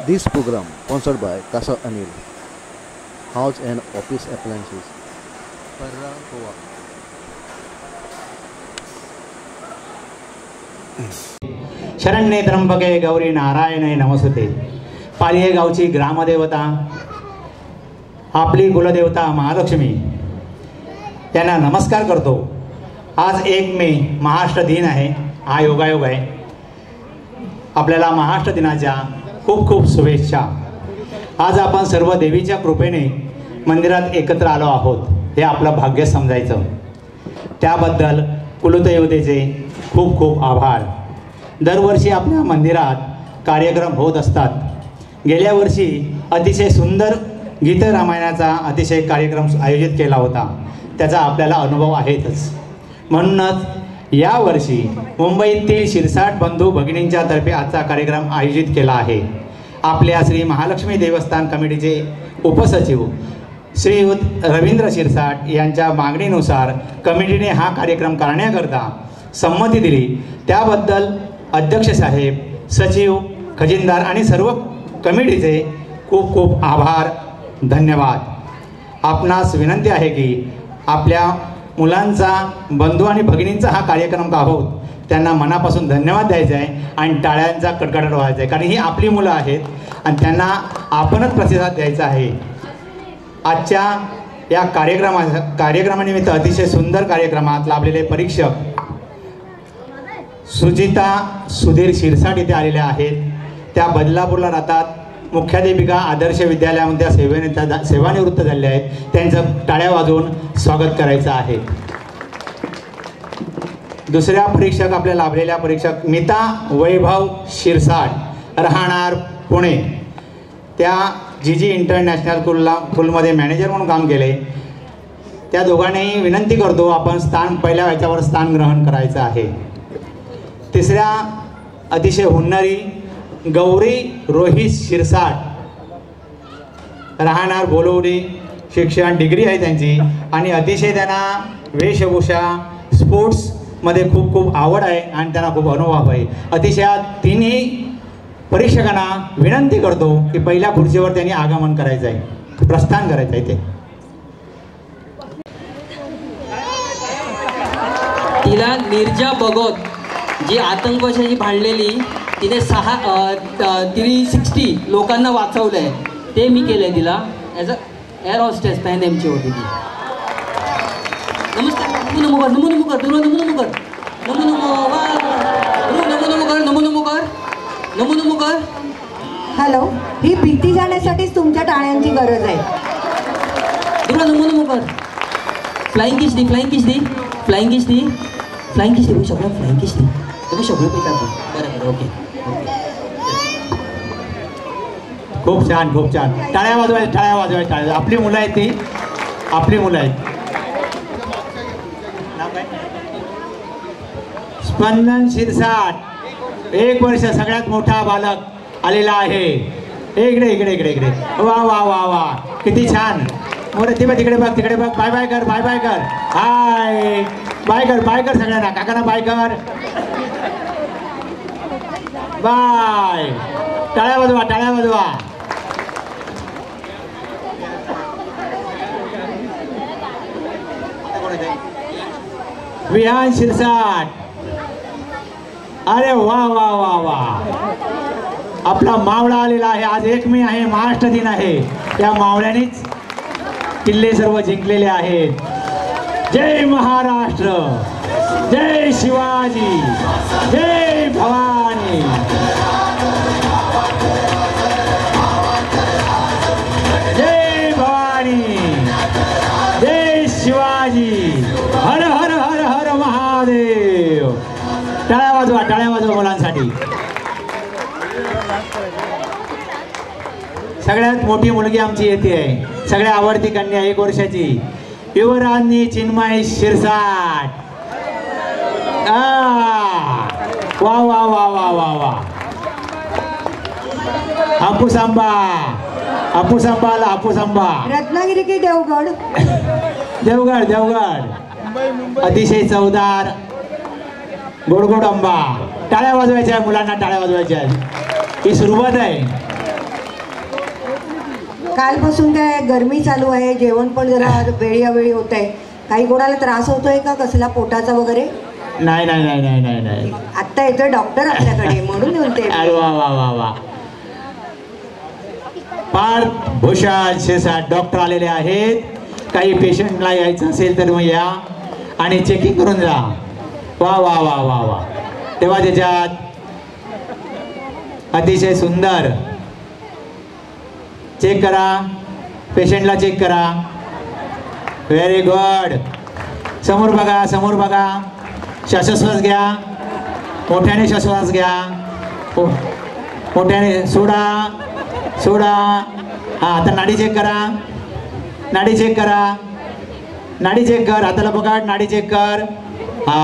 This program sponsored by Casa Anil, House and Office Appliances, Parra, Goa. शरण्ये त्र्यंबके गौरी नारायणे नमस्ते. पालिये गावची ग्रामदेवता आपली कुलदेवता महालक्ष्मी यांना नमस्कार करतो. आज 1 मे महाराष्ट्र दिन आहे. हा योगायोग आहे. आपल्याला महाराष्ट्र दिनाच्या खूप खूप शुभेच्छा. आज आपण सर्व देवीच्या कृपेने मंदिरात एकत्र आलो आहोत. हे आपलं भाग्य समजायचं. त्याबद्दल कुलदेवतेचे खूप खूप आभार. दरवर्षी आपल्या मंदिरात कार्यक्रम होत असतात. गेल्या वर्षी अतिशय सुंदर गीत रामायणाचा अतिशय कार्यक्रम आयोजित केला होता. त्याचा आपल्याला अनुभव आहेतच. म्हणूनच यावर्षी मुंबईतील शिरसाट बंधू भगिनींच्या तर्फे आजचा कार्यक्रम आयोजित केला आहे. आपल्या श्री महालक्ष्मी देवस्थान कमिटीचे उपसचिव श्रीयुत रवींद्र शिरसाट यांच्या मागणीनुसार कमिटीने हा कार्यक्रम करण्याकरता संमती दिली. त्याबद्दल अध्यक्ष साहेब, सचिव, खजिनदार आणि सर्व कमिटीचे खूप खूप आभार, धन्यवाद. आपणास विनंती आहे की आपल्या मुलांचा, बंधू आणि भगिनींचा हा कार्यक्रम का आहोत त्यांना मनापासून धन्यवाद द्यायचा आहे आणि टाळ्यांचा कडकडाट व्हायचा आहे. कारण ही आपली मुलं आहेत आणि त्यांना आपणच प्रतिसाद द्यायचा आहे. आजच्या या कार्यक्रमानिमित्त अतिशय सुंदर कार्यक्रमात लाभलेले परीक्षक सुजिता सुधीर शिरसाट इथे आलेले आहेत. त्या बदलापूरला राहतात. मुख्याध्यापिका आदर्श विद्यालयामध्ये सेवानिवृत्त झालेल्या आहेत. त्यांचं टाळ्या वाजवून स्वागत करायचं आहे. दुसऱ्या परीक्षक आपल्या लाभलेल्या परीक्षक मिता वैभव शिरसाट, राहणार पुणे. त्या जीजी इंटरनॅशनल स्कूलमध्ये मॅनेजर म्हणून काम केले. त्या दोघांनाही विनंती करतो आपण पहिल्या ह्याच्यावर स्थान ग्रहण करायचं आहे. तिसऱ्या अतिशय हुन्नरी गौरी रोहित शिरसाट, राहणार बोलवडी. शिक्षण डिग्री आहे त्यांची आणि अतिशय त्यांना वेशभूषा स्पोर्ट्समध्ये खूप खूप आवड आहे आणि त्यांना खूप अनुभव आहे. अतिशय तिन्ही परीक्षकांना विनंती करतो की पहिल्या खुर्चीवर त्यांनी आगमन करायचं आहे, प्रस्थान करायचं आहे. ते तिला निर्जा बगोत जी आतंकवादी भांडलेली, तिने 360 लोकांना वाचवलं आहे. ते मी केलं आहे तिला. As a air hostess Pan एमची होती ती. नमस्कार. नमो नमो नमो नमो कर नमो नमो नमो कर नमो नमो कर नमो नमो कर नमो नमो कर. हॅलो, ही भीती जाण्यासाठीच तुमच्या टाळ्यांची गरज आहे. तुला नमो नमो कर. फ्लाइंग किस दी, फ्लाइंग किस दी, फ्लाइंग किस दी, फ्लाइंग किस दी. सगळं फ्लाइंग किस दी. तुम्ही सगळं पितात. बरं. ओके. खूप छान, खूप छान. टाळ्या वाजवायच्या. आपली मुलं आहेत ती, आपली मुलं आहेत. स्पंदन शिरसाट 1 वर्ष, सगळ्यात मोठा बालक आलेला आहे. इकडे. वा वा वा वा, किती छान. मोरे तिकडे बघ. बाय कर. हाय, बाय कर सगळ्यांना. काकांना बाय कर. बाय. टाळ्या वाजवा. विहान शिरसाट. अरे वा वा वा वा, आपला मावळा आलेला आहे. आज 1 मे आहे, महाराष्ट्र दिन आहे. त्या मावळ्यानेच किल्ले सर्व जिंकलेले आहेत. जय महाराष्ट्र, जय शिवाजी, जय भवानी. जय भवानी, जय शिवाजी. हर हर हर हर महादेव. टाळ्या वाजवा मुलांसाठी. सगळ्यात मोठी मुलगी आमची येते आहे. सगळ्या आवडती कन्या 1 वर्षाची युवराज्ञी चिन्मय शिरसाट. वा वा वा वा वा वा. हापूसांबा. रत्नागिरी की देवगड. अतिशय चवदार गोड आंबा. टाळ्या वाजवायच्या, मुलांना टाळ्या वाजवायच्या. ही सुरुवात आहे. कालपासून काय गरमी चालू आहे, जेवण पण जरा वेळी होत आहे. काही कोणाला त्रास होतोय का कसला पोटाचा वगैरे? नाही नाही नाही नाही नाही नाही. आत्ता येतोय डॉक्टर आपल्याकडे म्हणून म्हणते. अरे वा वा वा वा. पार्थ भूषण शिरसाट डॉक्टर आलेले आहेत. काही पेशंटला यायचं असेल तर मग या आणि चेकिंग करून जा. वा वा वा वा वा. तेव्हा त्याच्यात अतिशय सुंदर चेक करा, पेशंटला चेक करा. Very good. समोर बघा, समोर बघा. श्वासोच्छ्वास घ्या, मोठ्याने श्वासोच्छ्वास घ्या, मोठ्याने सोडा सोडा. हा आता नाडी चेक करा, नाडी चेक करा, नाडी चेक कर. हाताला पकड, नाडी चेक कर. हा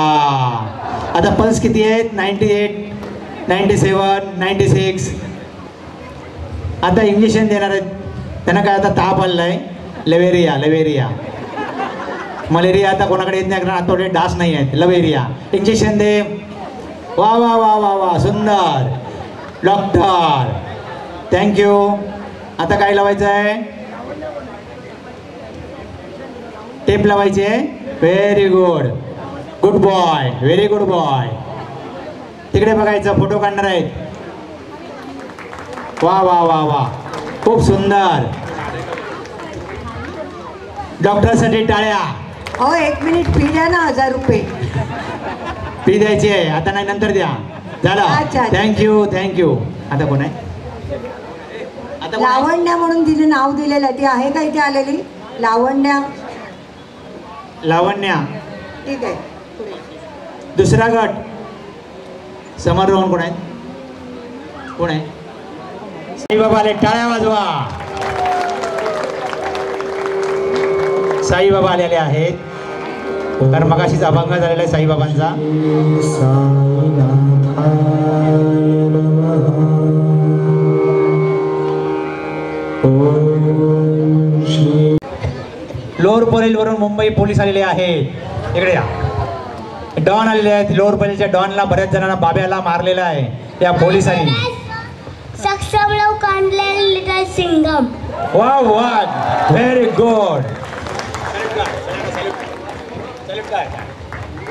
आता पल्स किती आहेत? 98, 97, 96. आता इंजेक्शन देणार आहेत त्यांना. काय आता ताप आलेला आहे, लवेरिया. लवेरिया मलेरिया आता कोणाकडे येत नाही कारण थोडे डास नाही आहेत. लवेरिया इंजेक्शन दे. वा वा वा वा वा. सुंदर डॉक्टर, थँक्यू. आता काय लावायचं आहे? टेप लावायची आहे. Very good, good boy, very good boy. तिकडे बघायचं, फोटो काढणार आहेत. वा वा वा वा, खूप सुंदर. डॉक्टरसाठी टाळ्या. अहो 1 मिनिट फी द्या ना, 1000 रुपये फी द्यायची आहे. आता नाही, नंतर द्या. झालं, अच्छा. Thank you thank you. आता कोण आहे? आता कोण आहे? लावण्या म्हणून तिचे नाव दिलेलं आहे. ती आहे का इथे आलेली? लावण्या. लावण्या. ठीक आहे. दुसरा गट समोर राहून कोण आहे? कोण आहे? साईबाबा आले, टाळ्या वाजवा. साईबाबा आलेले आहेत कारण मगाशीच अभंग झालेला आहे साईबाबांचा. लोअर परेल वरून मुंबई पोलीस आलेले आहेत. इकडे या. डॉन आलेले आहेत. लोअर परेलच्या डॉनला बऱ्याच जणांना बाब्याला मारलेला आहे या पोलिसांनी. सक्षम लोक आणले लिटल सिंगम. वा वा, व्हेरी गुड.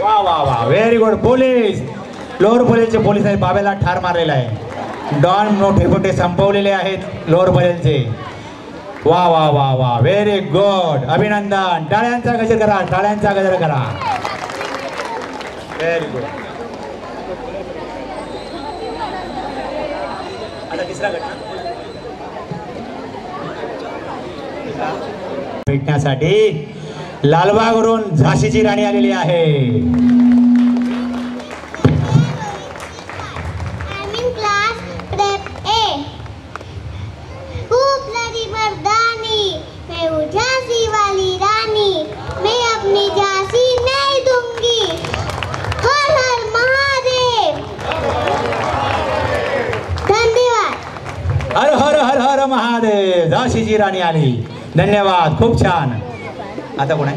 वा वा वा, व्हेरी गुड. पोलीस, लोअर परेलचे पोलीस आहेत. बाब्याला ठार मारलेला आहे. डॉन मोठे मोठे संपवलेले आहेत लोअर परेलचे. वा वा वा वा, व्हेरी गुड. अभिनंदन. टाळ्यांचा गजर करा, टाळ्यांचा गजर करा. Very good. आता तिसरा घटना भेटण्यासाठी लालबागवरून झाशीची राणी आलेली आहे. I'm in class prep A. खूब लड़ी मर्दानी, मैं हूँ झांसी वाली रानी. मैं अपनी झांसी नहीं दूंगी. हर हर महादेव. धन्यवाद. हर हर हर हर महादेव. झाशीची राणी आली. धन्यवाद, खूप छान. आता कोण आहे?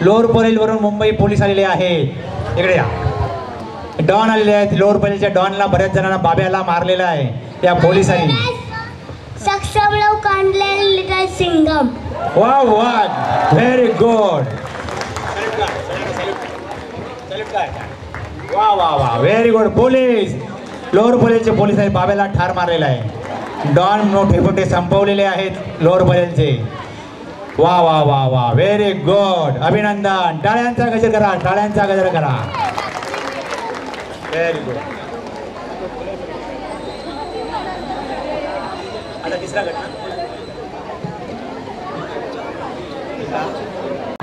लोअर परेल वरून मुंबई पोलीस आलेले आहेत. इकडे या. डॉन आलेले आहेत. लोअर परेलच्या डॉनला बऱ्याच जणांना बाब्याला मारलेला आहे या पोलिसांनी. सक्षम लोक आणले लिटल सिंगम. वा वा, व्हेरी गुड. वा वा वा, व्हेरी गुड. पोलीस, लोअर परेलचे पोलीस आहेत. बाब्याला ठार मारलेला आहे. डॉन मोठे मोठे संपवलेले आहेत लोअर परेलचे. वा वा वा वा, व्हेरी गुड. अभिनंदन. टाळ्यांचा गजर करा, टाळ्यांचा गजर करा. Very good. आता तिसरा घटना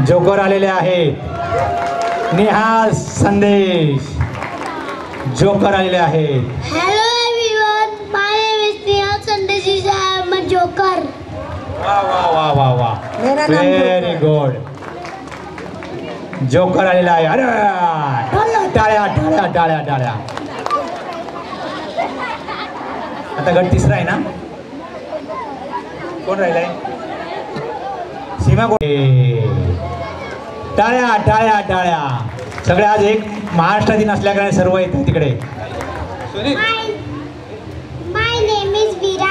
जोकर आलेले आहेत. निहाल संदेश जोकर आलेले आहेत. Hello everyone, my name is Nihal Sandesh. I am a joker. वा वा वा वा वा, मेरा नाम व्हेरी गुड. जोकर आलेला आहे. अरे टाळ्या टाळ्या टाळ्या टाळ्या. आता गट तिसरा आहे ना? कोण राहिलाय? सीमा. टाळ्या टाळ्या टाळ्या. सगळे आज एक महाराष्ट्र दिन असल्या कारणे सर्व येतात तिकडे. My name is Veera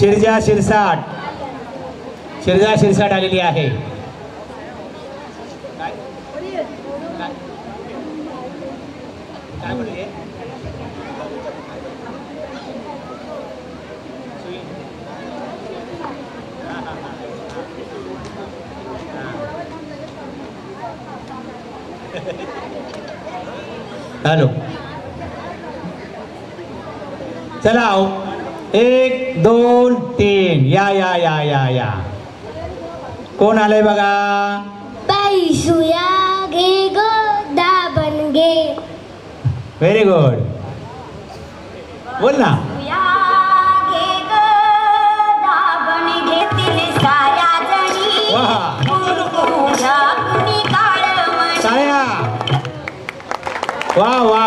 शिरजा Shirsat आलेली आहे. हॅलो, चला 1 2 3 या. कोण आलंय बघा? पैसुया घे ग दाबन घे. व्हेरी गुड, बोल ना.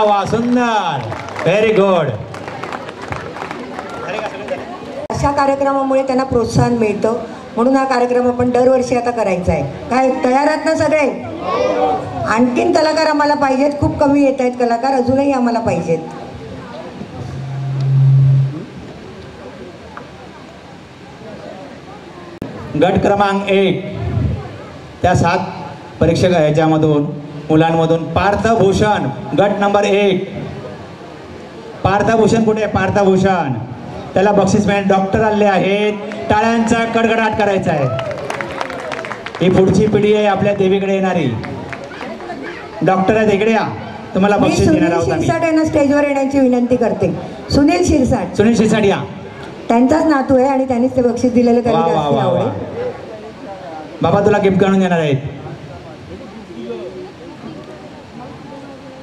वा सुंदर, व्हेरी गुड. अशा कार्यक्रमामुळे त्यांना प्रोत्साहन मिळतं, म्हणून हा कार्यक्रम आपण दरवर्षी आता करायचा आहे. काय तयार आहात ना सगळे? आणखीन कलाकार आम्हाला पाहिजेत. खूप कमी येत आहेत कलाकार, अजूनही आम्हाला पाहिजेत. गट क्रमांक 1 त्या 7 परीक्षक ह्याच्यामधून मुलांमधून पार्थभूषण, गट नंबर 1. पार्थभूषण कुठे? पार्थभूषण, त्याला बक्षीस मिळेल. डॉक्टर आले आहेत, टाळ्यांचा कडकडाट करायचा आहे. ही पुढची पिढी आहे आपल्या देवीकडे येणारी. डॉक्टर आहेत, इकडे या, तुम्हाला मी बक्षीस देणार आहोत. सुनील शिरसाट यांना स्टेजवर येण्याची विनंती करते. सुनील शिरसाट या. त्यांचाच नातू आहे आणि त्यांनीच ते बक्षीस दिलेलं त्याला जास्त आवडेल. बाबा तुला गिफ्ट आणून देणार आहेत.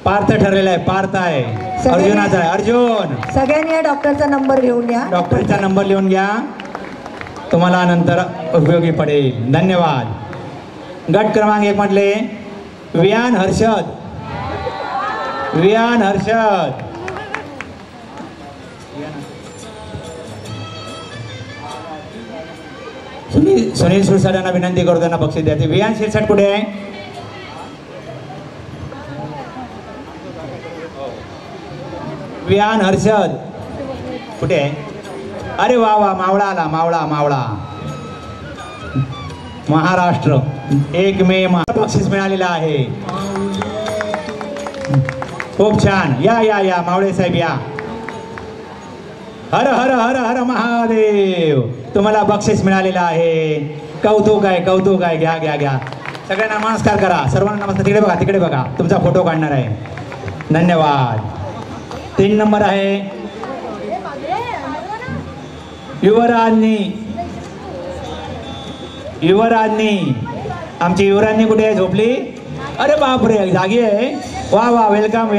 पार्थ ठरलेला आहे, पार्थ आहे, अर्जुनाचा आहे. अर्जुन, सगळ्यांनी या डॉक्टरचा नंबर लिहून घ्या. डॉक्टरचा नंबर लिहून घ्या, तुम्हाला नंतर उपयोगी पडेल. धन्यवाद. गट क्रमांक 1 म्हटले वियान हर्षद. सुनील शिरसाट यांना विनंती करतो त्यांना बक्षीस द्यायचे. वियान शिरसाट कुठे आहे? वियान हर्षद कुठे आहे? अरे वा, मावळा आला, मावळा. महाराष्ट्र 1 मे बक्षीस मिळालेलं आहे. खूप छान. या मावळे साहेब या. हर हर हर हर महादेव, तुम्हाला बक्षीस मिळालेलं आहे. कौतुक आहे. घ्या. सगळ्यांना नमस्कार करा. सर्वांना नमस्कार. तिकडे बघा, तुमचा फोटो काढणार आहे. धन्यवाद. 3 नंबर आहे युवराजनी. आमची युवराजनी कुठे आहे? झोपली? अरे बापरे, जागी आहे. वा, वेलकम.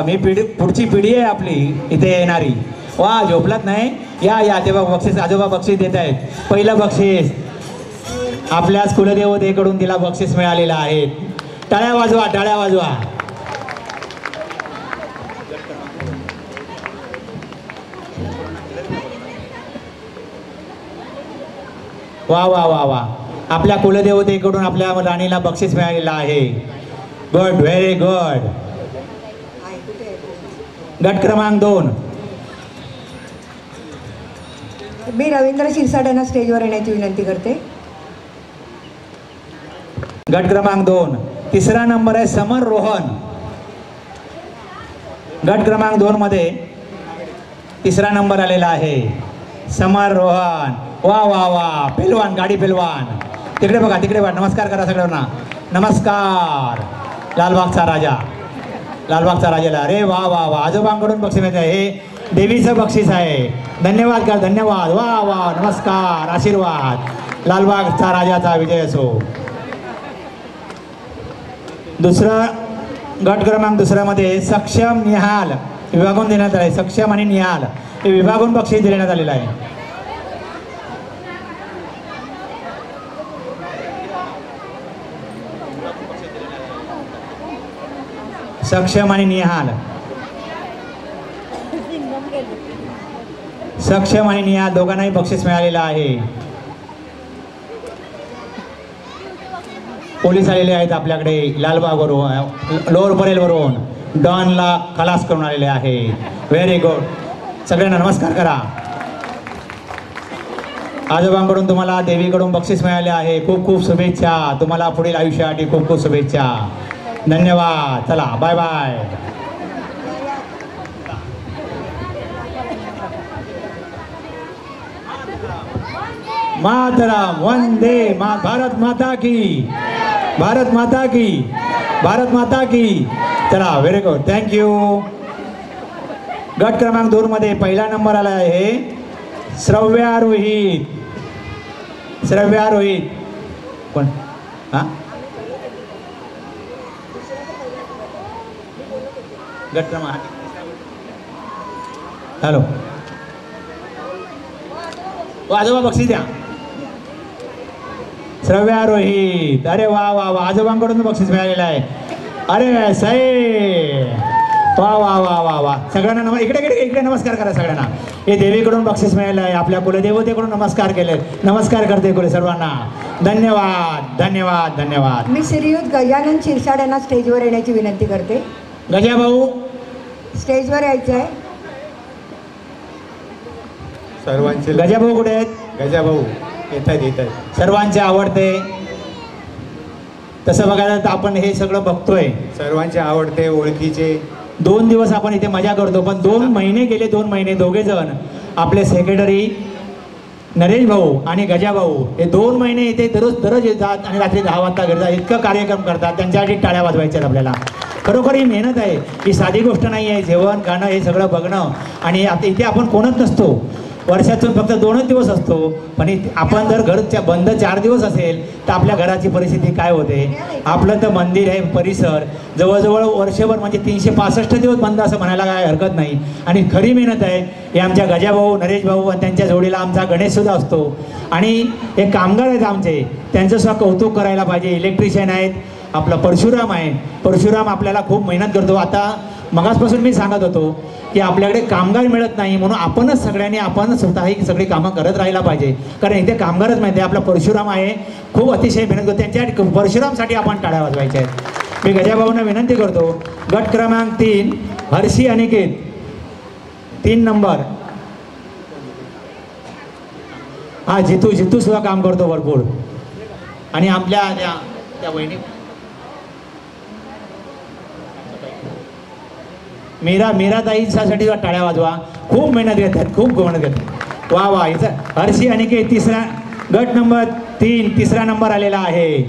ही पुढची पिढी आहे आपली इथे येणारी. वा, झोपलात नाही? या तेव्हा बक्षीस, आजोबा बक्षीस देत आहेत. पहिलं बक्षीस आपल्याच कुलदेवतेकडून तिला बक्षीस मिळालेलं आहे. टाळ्या वाजवा. वा. आपल्या कुलदेवतेकडून आपल्या राणीला बक्षीस मिळालेलं आहे. Good, very good. गट क्रमांक 2 मी रवींद्र शिरसाट यांना स्टेजवर येण्याची विनंती करते. गट क्रमांक 2 3रा नंबर आहे समर रोहन. गट क्रमांक 2 मध्ये 3रा नंबर आलेला आहे समर रोहन. वा. पेलवान, गाडी पेलवान. तिकडे बघा. नमस्कार करा सगळ्यांना. नमस्कार. लालबागचा राजाला. अरे वा. आजोबांकडून बक्षीस मिळते. हे देवीचं बक्षीस आहे. धन्यवाद. वा. नमस्कार, आशीर्वाद. लालबागचा राजाचा विजय असो. गट क्रमांक 2 मध्ये सक्षम निहाल विभागून देण्यात आले. सक्षम आणि निहाल हे विभागून बक्षीस देण्यात आलेलं आहे. सक्षम आणि निहाल दोघांनाही बक्षीस मिळालेलं आहे. पोलीस आलेले आहेत आपल्याकडे लालबागवरून, लोअर परेलवरून. डॉनला खलास करून आलेले आहेत. Very good. सगळ्यांना नमस्कार करा. आजोबांकडून तुम्हाला देवीकडून बक्षीस मिळाले आहे. खूप खूप शुभेच्छा तुम्हाला पुढील आयुष्यासाठी. खूप खूप शुभेच्छा. धन्यवाद. चला बाय बाय. मातरम. वंदे भारत माता की. भारत माता की. भारत माता की. चला व्हेरी गुड. थँक्यू. गट क्रमांक 2 मध्ये पहिला नंबर आला आहे श्रव्यारोहित. श्रव्यारोहित कोण? हा गट क्रमांक. हॅलो आजोबा बक्षीस द्या. श्रव्यारोहित. अरे वा वा वा. आजोबांकडून बक्षीस मिळालेलं आहे. अरे सई. वा वा वा वा वा. सगळ्यांना इकडे इकडे इकडे नमस्कार करा सगळ्यांना. हे देवीकडून बक्षीस मिळालं आहे. आपल्या कुलदेवतेकडून नमस्कार केले. नमस्कार करते कुले सर्वांना. धन्यवाद धन्यवाद धन्यवाद. मी श्रीयुत गजानन शिरसाट यांना स्टेजवर येण्याची विनंती करते. गजा भाऊ स्टेजवर यायचं आहे. सर्वांचे. गजा भाऊ कुठे आहेत? गजा भाऊ येतात. सर्वांचे आवडते. तसं बघायला तर आपण हे सगळं बघतोय. सर्वांचे आवडते ओळखीचे. 2 दिवस आपण इथे मजा करतो पण 2 महिने गेले. 2 महिने दोघे जण आपले सेक्रेटरी नरेश भाऊ आणि गजा भाऊ हे 2 महिने इथे दररोज येतात आणि रात्री 10 वाजता घरी जातात. इतकं कार्यक्रम करतात. त्यांच्यासाठी टाळ्या वाजवायच्या आपल्याला. खरोखर ही मेहनत आहे. ही साधी गोष्ट नाही आहे. जेवण खाणं हे सगळं बघणं. आणि आता इथे आपण कोणच नसतो. वर्षातून फक्त 2च दिवस असतो. पण आपण जर घरच्या बंद 4 दिवस असेल तर आपल्या घराची परिस्थिती काय होते. आपलं तर मंदिर आहे परिसर जवळजवळ वर्षभर म्हणजे 365 दिवस बंद असं म्हणायला काय हरकत नाही. आणि खरी मेहनत आहे. हे आमच्या गजाभाऊ नरेश भाऊ आणि त्यांच्या जोडीला आमचा गणेशसुद्धा असतो. आणि हे कामगार आहेत आमचे. त्यांचंसुद्धा कौतुक करायला पाहिजे. इलेक्ट्रिशियन आहेत. आपला परशुराम आहे. परशुराम आपल्याला खूप मेहनत करतो. आता मगासपासून मी सांगत होतो की आपल्याकडे कामगार मिळत नाही म्हणून आपणच सगळ्यांनी आपण स्वतः ही सगळी कामं करत राहायला पाहिजे. कारण इथे कामगारच माहिती आहे. आपला परशुराम आहे. खूप अतिशय मेहनत करतो. त्यांच्या परशुरामसाठी आपण टाळ्या वाजवायच्या आहेत. मी गजाभाऊंना विनंती करतो. गट क्रमांक 3 हर्षी अनिकेत 3 नंबर. हा जितू सुद्धा काम करतो भरपूर. आणि आपल्या त्या बहिणी मीरा ताईसाठी टाळ्या वाजवा. खूप मेहनत घेतात. खूप मेहनत घेतात. वा वा. इथं हर्षी अनिकेत गट नंबर 3 3रा नंबर आलेला आहे.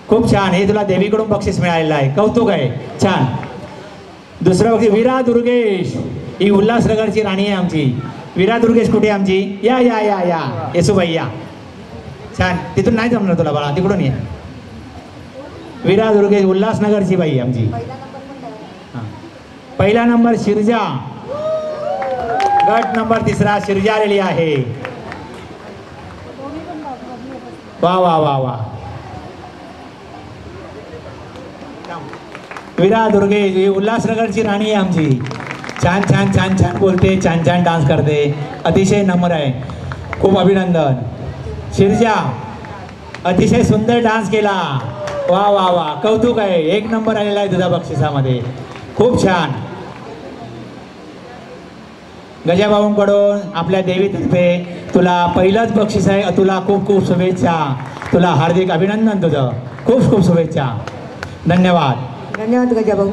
खूप छान. हे तुला देवीकडून बक्षीस मिळालेलं आहे. कौतुक आहे. छान. दुसरं बक्षीस विरा दुर्गेश. ही उल्हासनगरची राणी आहे आमची. विरा दुर्गेश कुठे आमची? या या या या येसूबाई या. छान. तिथून नाही जमणार तुला बाळा. तिकडून ये. विरा दुर्गेश उल्हासनगरची बाई आमची. पहिला नंबर शिरजा. गट नंबर 3 शिरजा आलेली आहे. वा वा वा वा. विरा दुर्गेश ही उल्हासनगरची राणी आहे आमची. छान छान छान छान बोलते. छान छान डान्स करते. अतिशय नम्र आहे. खूप अभिनंदन. शिरजा अतिशय सुंदर डान्स केला. वा वा वा. कौतुक आहे. 1 नंबर आलेला आहे तुझ्या बक्षिसामध्ये. खूप छान. गजाभाऊंकडून आपल्या देवीतर्फे तुला पहिलंच बक्षीस आहे. तुला खूप खूप शुभेच्छा. तुला हार्दिक अभिनंदन. तुझं खूप खूप शुभेच्छा. धन्यवाद. धन्यवाद गजाभाऊ.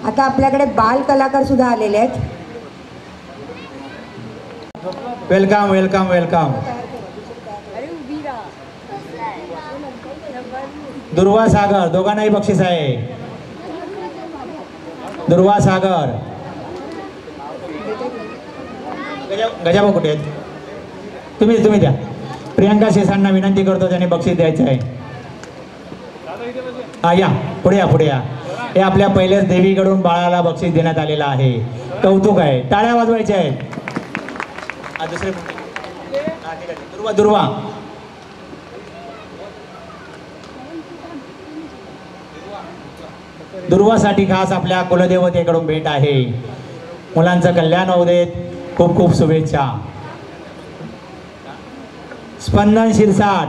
आता आपल्याकडे बाल कलाकार सुद्धा आलेले आहेत. Welcome welcome welcome. दुर्वा सागर दोघांनाही बक्षीस आहे. दुर्वा सागर. गजाभाऊ कुठे आहेत? तुम्ही द्या. प्रियंका शेसांना विनंती करतो त्यांनी बक्षीस द्यायचं आहे. हा या पुढे या. हे आपल्या पहिल्याच देवीकडून बाळाला बक्षीस देण्यात आलेलं आहे. कौतुक आहे. टाळ्या वाजवायच्या आहेत. दुसरे दुर्वा दुर्वासाठी खास आपल्या कुलदेवतेकडून भेट आहे. मुलांचं कल्याण होऊ देत. खूप खूप शुभेच्छा. स्पंदन शिरसाट.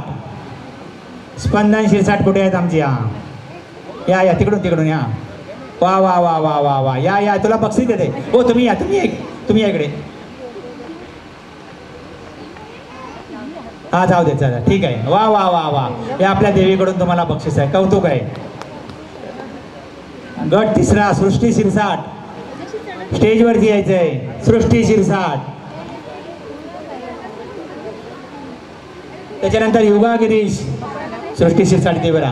स्पंदन शिरसाट कुठे आहेत आमची? या या तिकडून या. वा वा वा वा वा वा. या या तुला बक्षीस देते. हो तुम्ही या तुम्ही या इकडे. हा जाऊ दे चला ठीक आहे. वा वा वा वा. हे आपल्या देवीकडून तुम्हाला बक्षीस आहे. कौतुक आहे. गट तिसरा सृष्टी शिरसाट. स्टेजवरती यायचंय. सृष्टी शिरसाट. त्याच्यानंतर युगा गिरीश. सृष्टी शिरसाट दे बरा.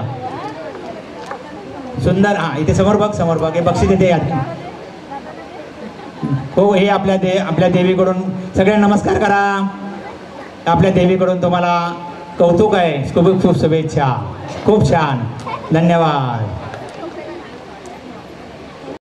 सुंदर. हा इथे समोर बघ हे बक्षीस देते यात. हो हे आपल्या देवीकडून सगळ्यांना नमस्कार करा. आपल्या देवीकडून तुम्हाला कौतुक आहे. खूप खूप शुभेच्छा. खूप छान. धन्यवाद.